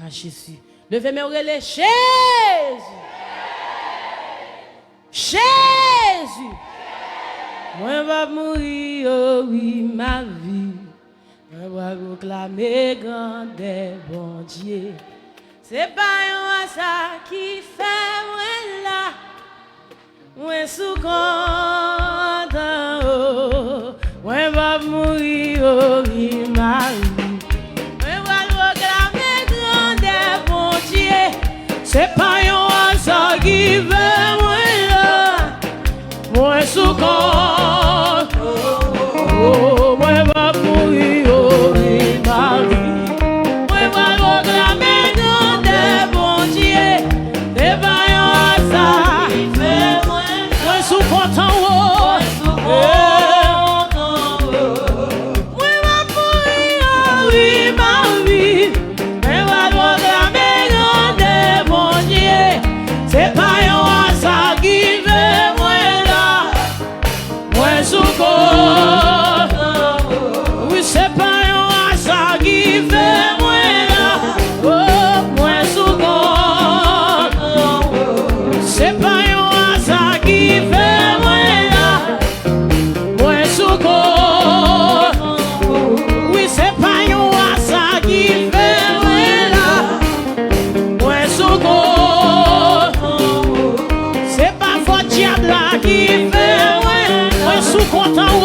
à Jésus. Levez mes oreilles, Jésus. Jésus. Moi va mourir, oh oui, ma vie. Moi va proclamer grand des bon Dieu. C'est pas un hasard qui fait moi là. Moi sous content, oh. Moi va mourir, oh oui, ma vie. Moi va proclamer grand des bon Dieu. C'est pas un hasard qui fait moi là. Moi sous content, oh. Moi va mourir, oh oui, ma vie. Moi va proclamer grand des bon Dieu. C'est pas un hasard qui fait moi. Moi sous content, oh. C'est pas un hasard qui fait moi là. Moi sous oui, c'est pas un hasard qui fait moi là. Oh, moi sous c'est pas un hasard qui fait moi là. Moi sous oui, c'est pas un hasard qui fait moi là. Moi sous qui fait moi sous content, oh.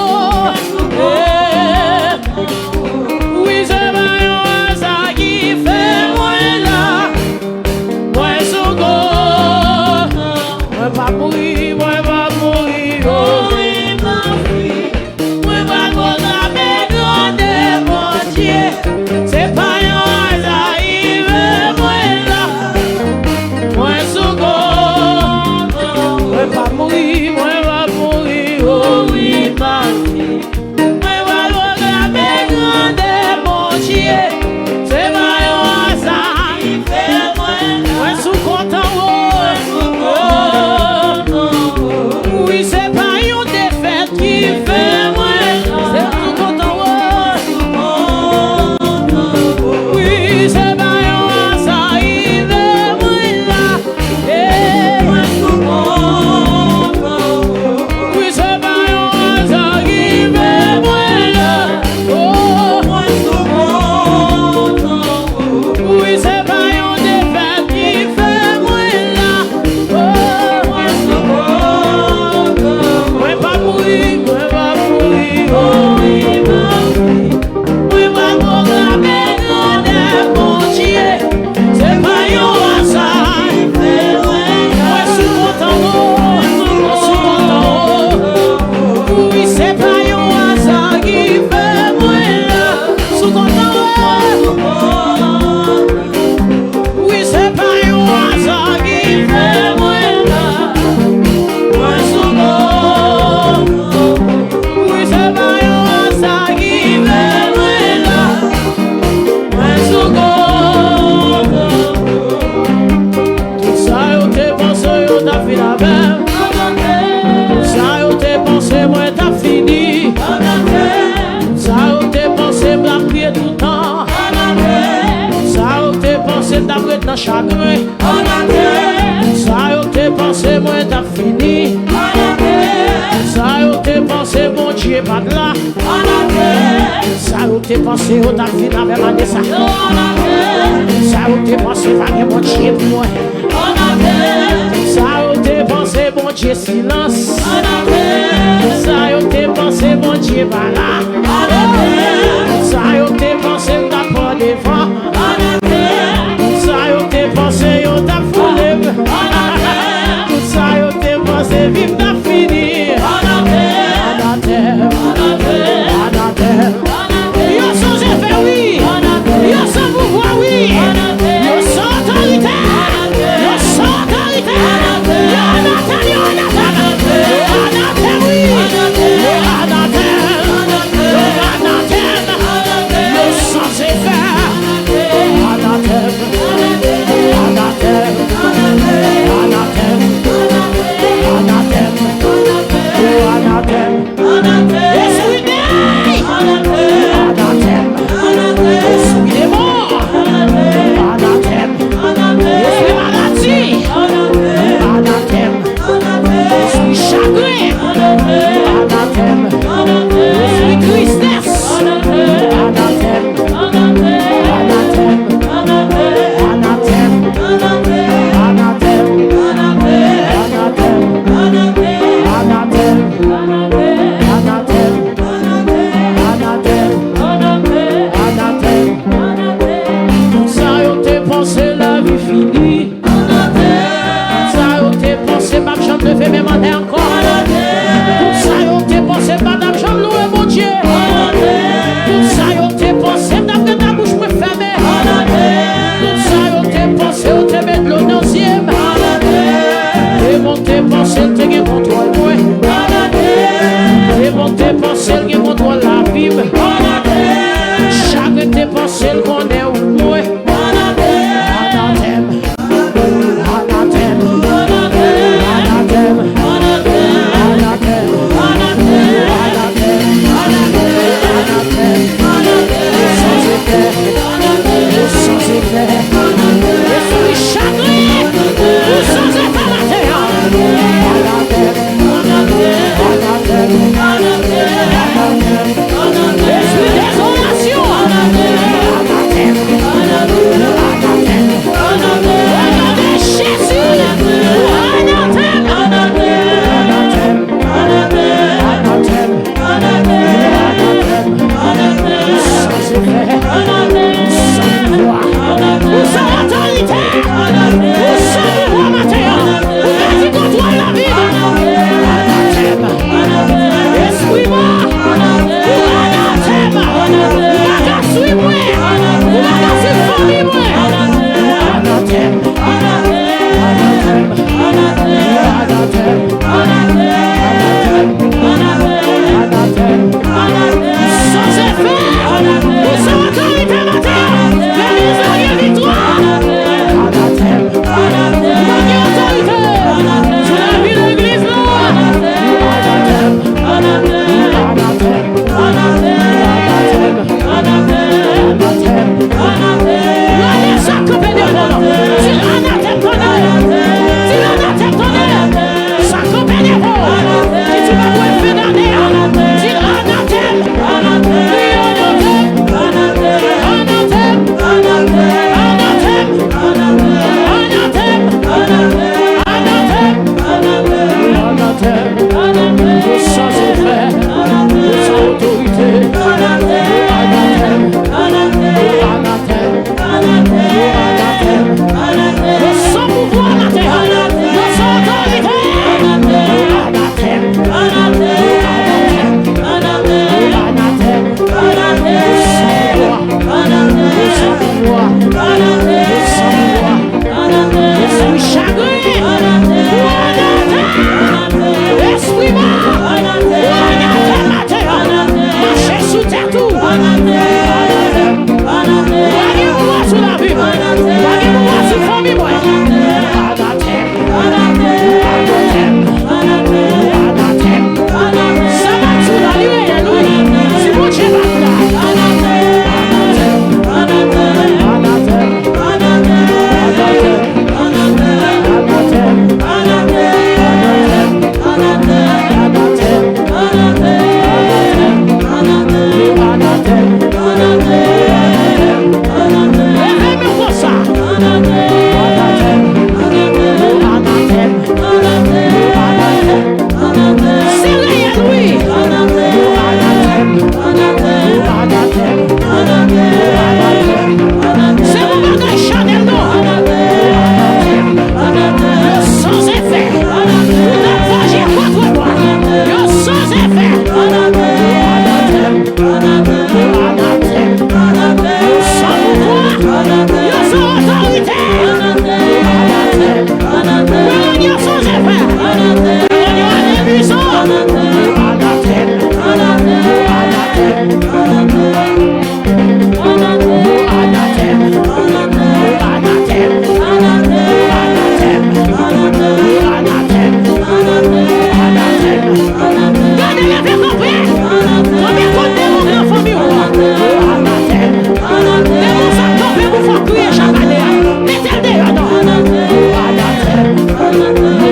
Oui, c'est pas un hasard qui fait moi là. Moi sous moi pas mourir, moi pas mourir, oh oui, ma vie. Moi pas proclamer grand des bon Dieu. C'est pas un hasard qui fait moi là. Moi sous moi pas mourir. Chagrin, ça yo te pensé moi t'as fini. Ça yo te pensé mon Dieu pas de là. Ça yo te pensé on t'a fini avec la ça. Ça yo te pensé pas que mon Dieu pour moi. Ça yo te pensé mon Dieu silence. Ça yo te pensé mon Dieu pas là. Ça yo te pensé d'accord devant. Ça yo te pensé yo t'a foulé. Ça yo te pensé vivre t'a fini. Yo sans effet oui. Yo sans pouvoir oui. Yo sans autorité. Yo sans autorité. Yo anathème oui. Yo anathème. Yo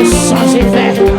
Sans effet.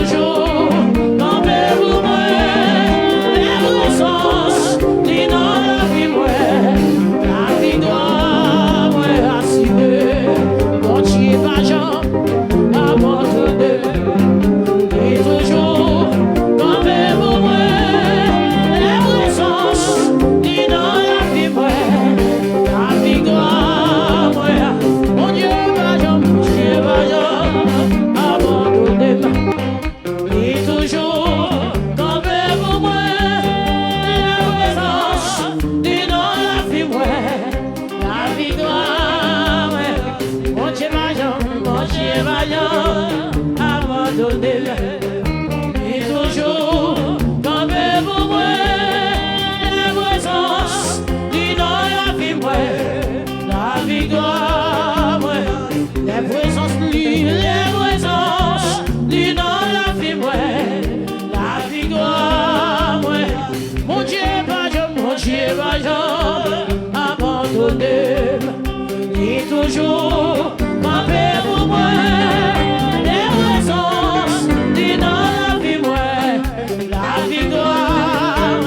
toujours campé pour moi. Les ressources, ni dans la vie, moi. La victoire, moi, assurée. Mon Dieu, pas jamais abandonné. Et toujours campé pour moi. Les ressources, ni dans la vie, moi. La victoire, moi. Mon Dieu, pas jamais, mon Dieu, pas jamais abandonné. Et toujours campé pour moi. La présence dit dans la vie, moi. La victoire, ouais. Mon Dieu, va abandonné. Et toujours campé pour moi. La présence dit dans la vie, moi. La victoire, ouais. Les présences dit dans la vie, moi. La victoire, ouais. Mon Dieu, pas abandonné. Et toujours campé pour moi. Les présences dit dans la vie, moi. La victoire,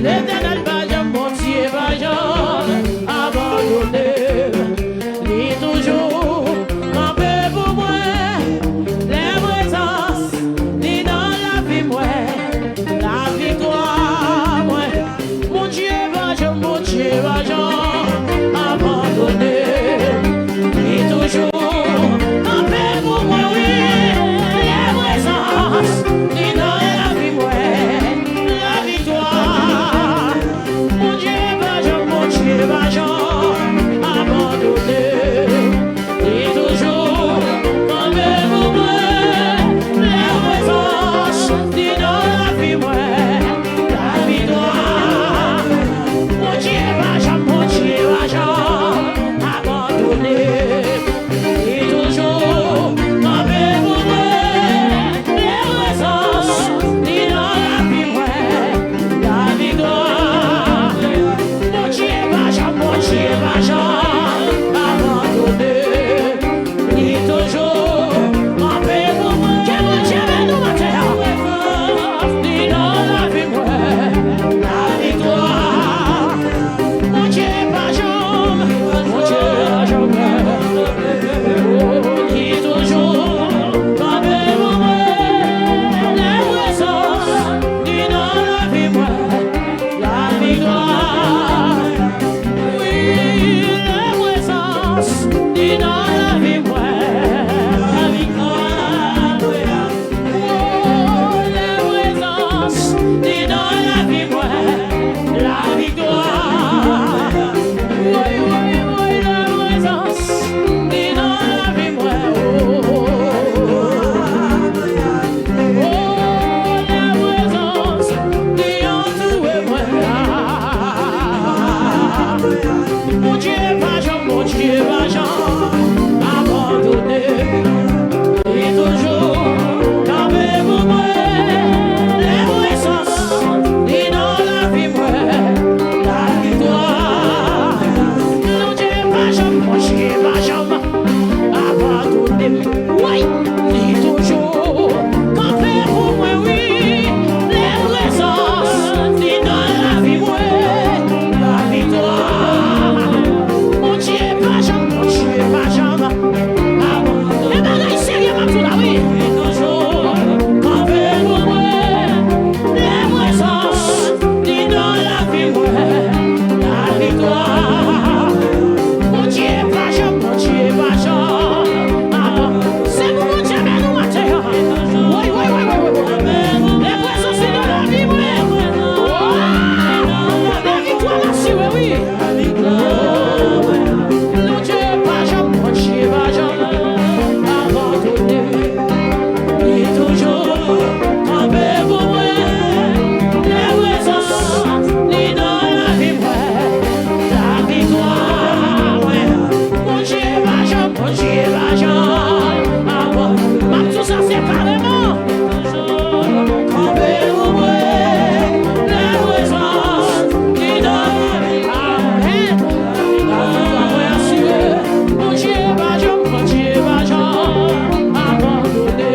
l'éternel pas jamais, mon Dieu, pas abandonné. Et toujours campé pour moi. Les présences dit dans la vie, moi. La victoire, moi. Mon Dieu, va abandonné. Et toujours campé pour moi, oui. Les présences dit dans la vie, moi. La victoire. Mon Dieu, va abandonné. Et toujours campé pour moi. Les présences dit dans la vie, moi. La victoire. Mon Dieu, abandonné. Et toujours campé pour moi. Les présences dit dans la vie, moi. La victoire. Mon Dieu, abandonné. Et toujours campé pour moi. Que mon Dieu nous matin. Dit dans la vie, moi. La victoire. Mon Dieu, pas jamais. Mon Dieu, pas jamais. Oh, qui toujours campé pour moi. Les présences dit dans la vie, moi. La victoire. Oui, les présences dit dans la vie, moi. La victoire. Oh, les présences dit dans la vie, moi. La victoire. Oui, la présence dit dans la vie, moi. Oh, la présence dit en tout et moi. Mon Dieu, pas abandonné. Et toujours campé pour moi. Les présences dit dans la vie, moi. La victoire. Mon Dieu, pas jamais abandonné. Oui, et toujours campé pour moi, oui. Les présences dit dans la vie, moi. La victoire. Mon Dieu, pas jamais abandonné. Et bien, sérieux, ma tout oui. Et toujours campé pour moi. Les présences dit dans la vie, moi. La victoire. Mon Dieu, pas jamais. C'est pour mon Dieu, mais nous matin. Oui. Les présences dit dans la vie, moi. La victoire là-dessus, oui. Mon Dieu, pas jamais. Abandonné. Et toujours campé pour moi. Les présences dit dans la vie, moi. La victoire. Mon Dieu, pas jamais. Tout ça, c'est carrément. Campé pour moi. Les présences dit dans la vie, amen. Mon Dieu, pas jamais abandonné.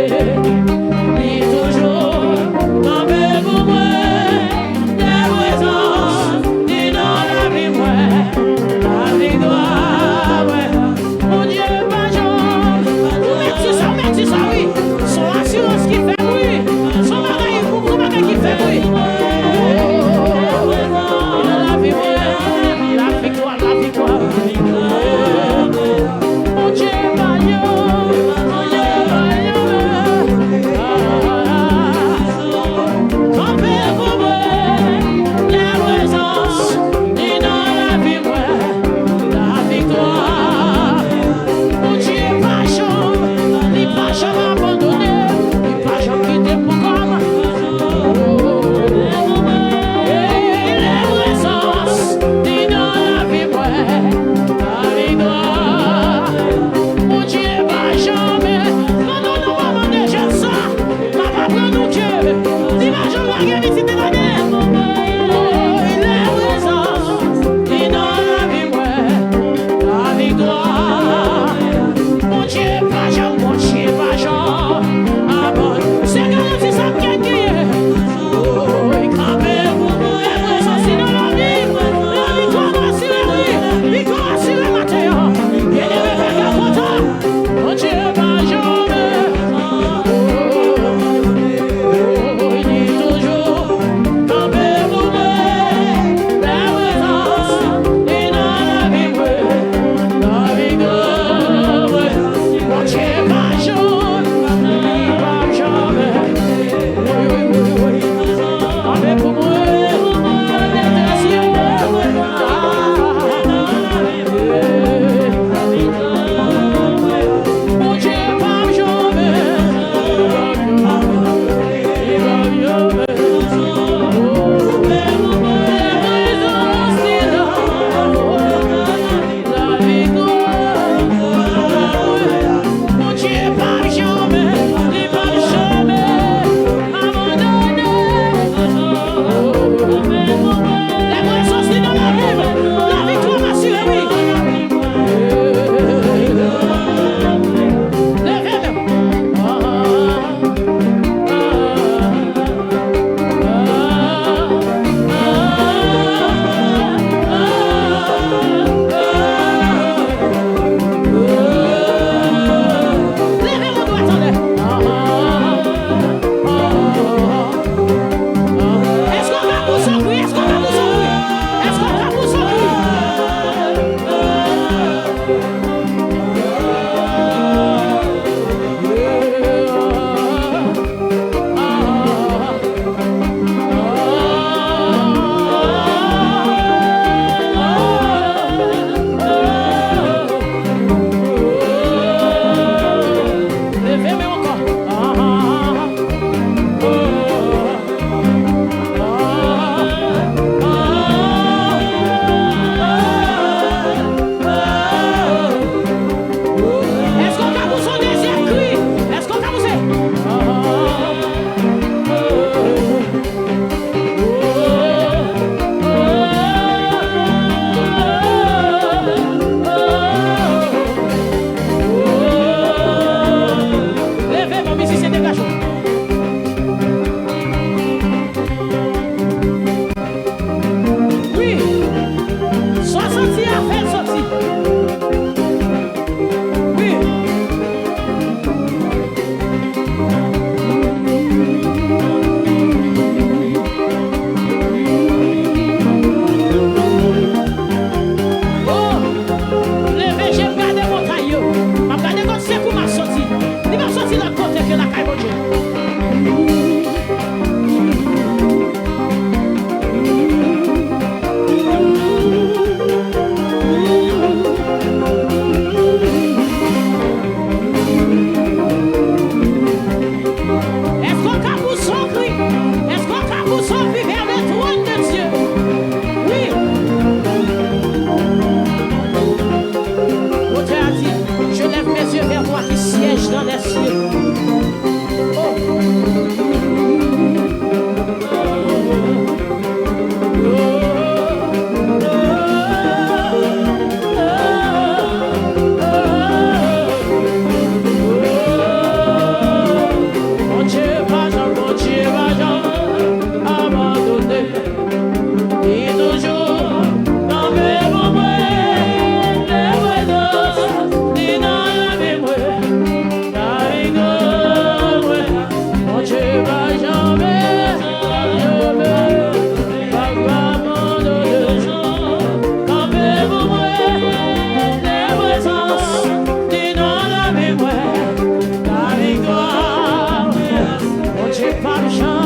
j'ai pas le jamais.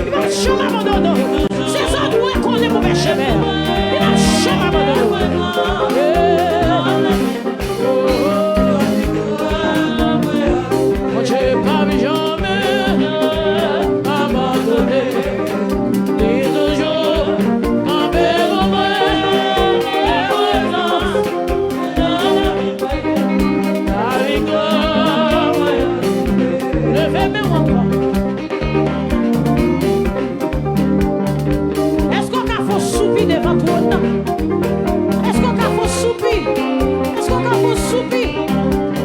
Il va jamais abandonner. C'est ça nous qu'on est mauvais chemin. Il va jamais abandonner. J'ai pas jamais abandonné. Et toujours avec moi. Avec toi. Levez-moi encore. Est-ce qu'on a fait soupir devant toi? Est-ce qu'on a fait soupir? Est-ce qu'on a fait soupir?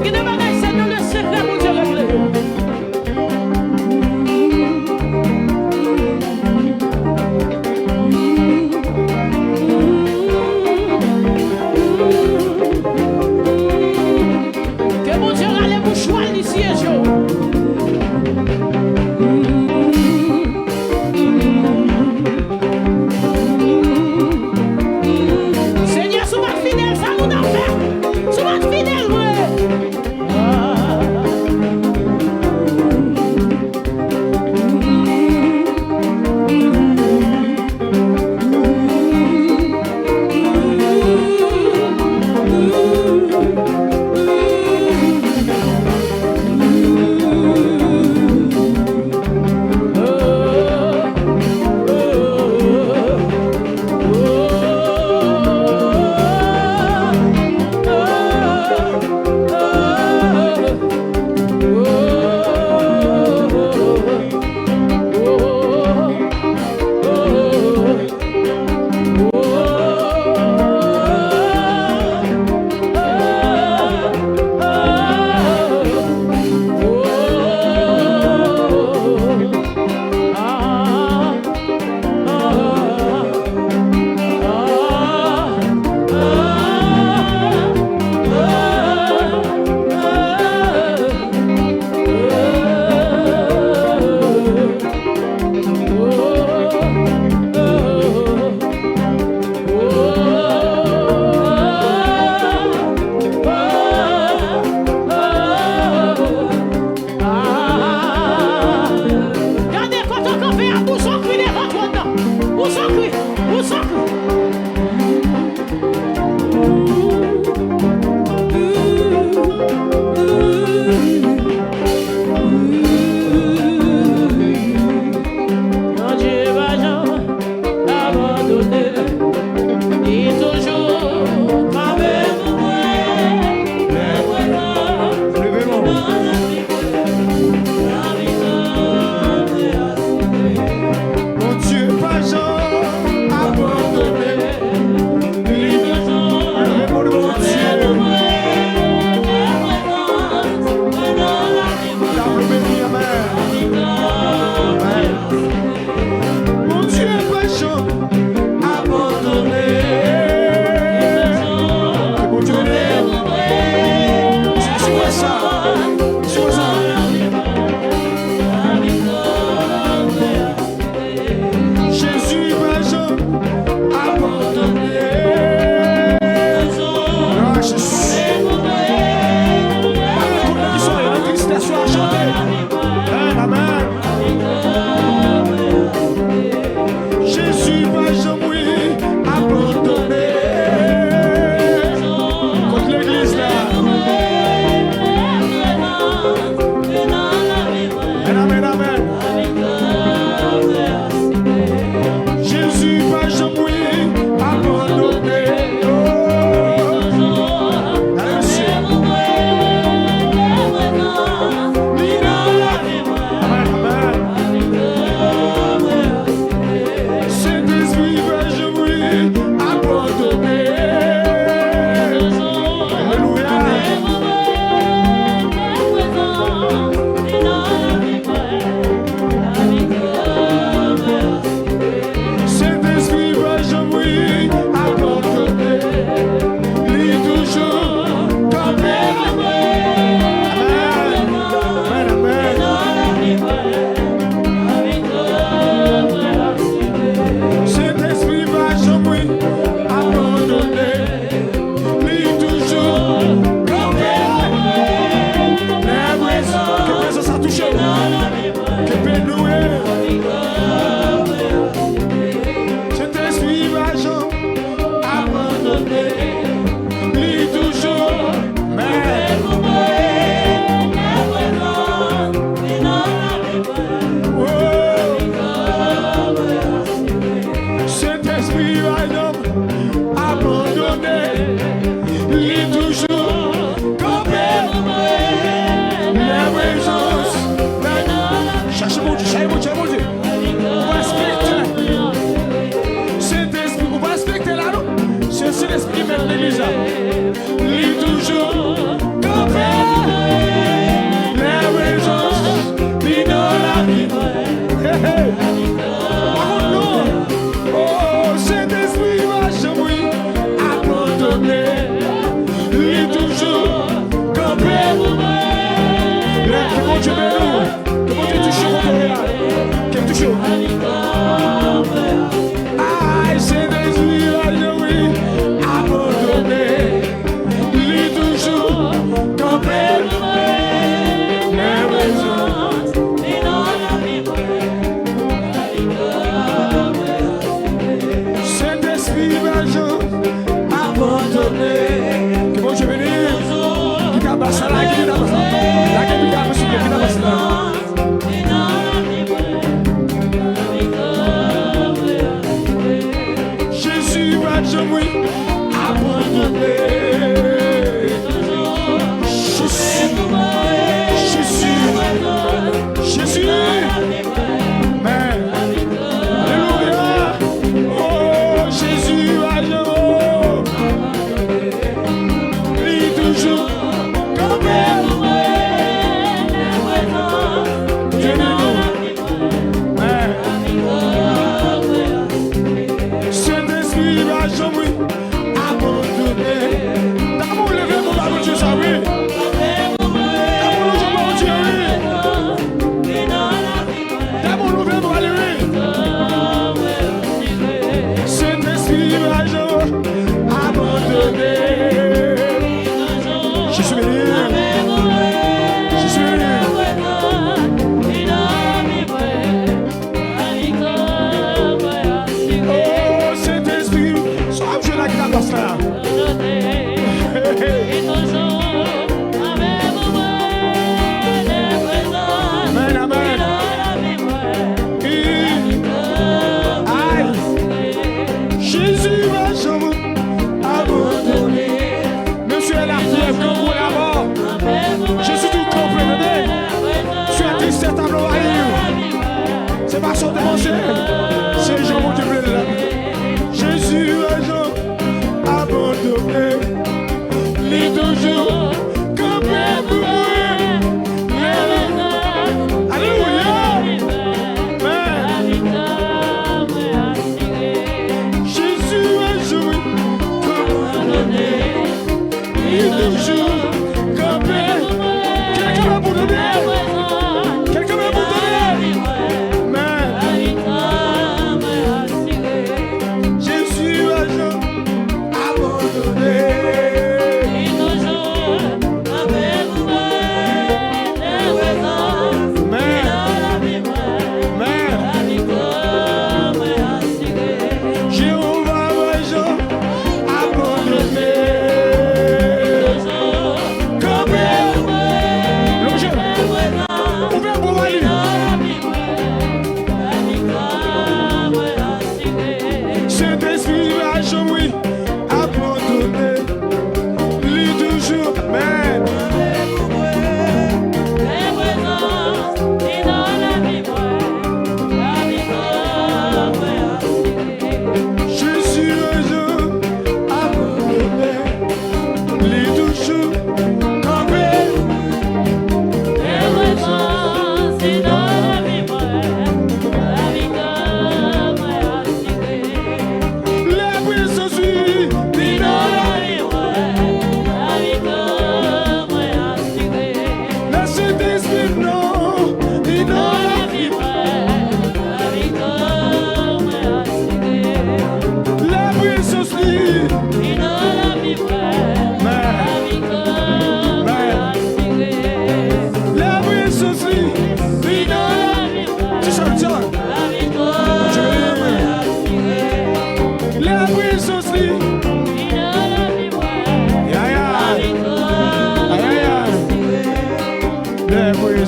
Qui ne va pas essayer de le secret pour Dieu régler? Que mon Dieu allait vous choisir ici et jour. Seigneur, sois fidèle, ça nous a fait. Sois fidèle, ouais.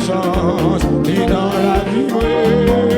puissance est dans la vie.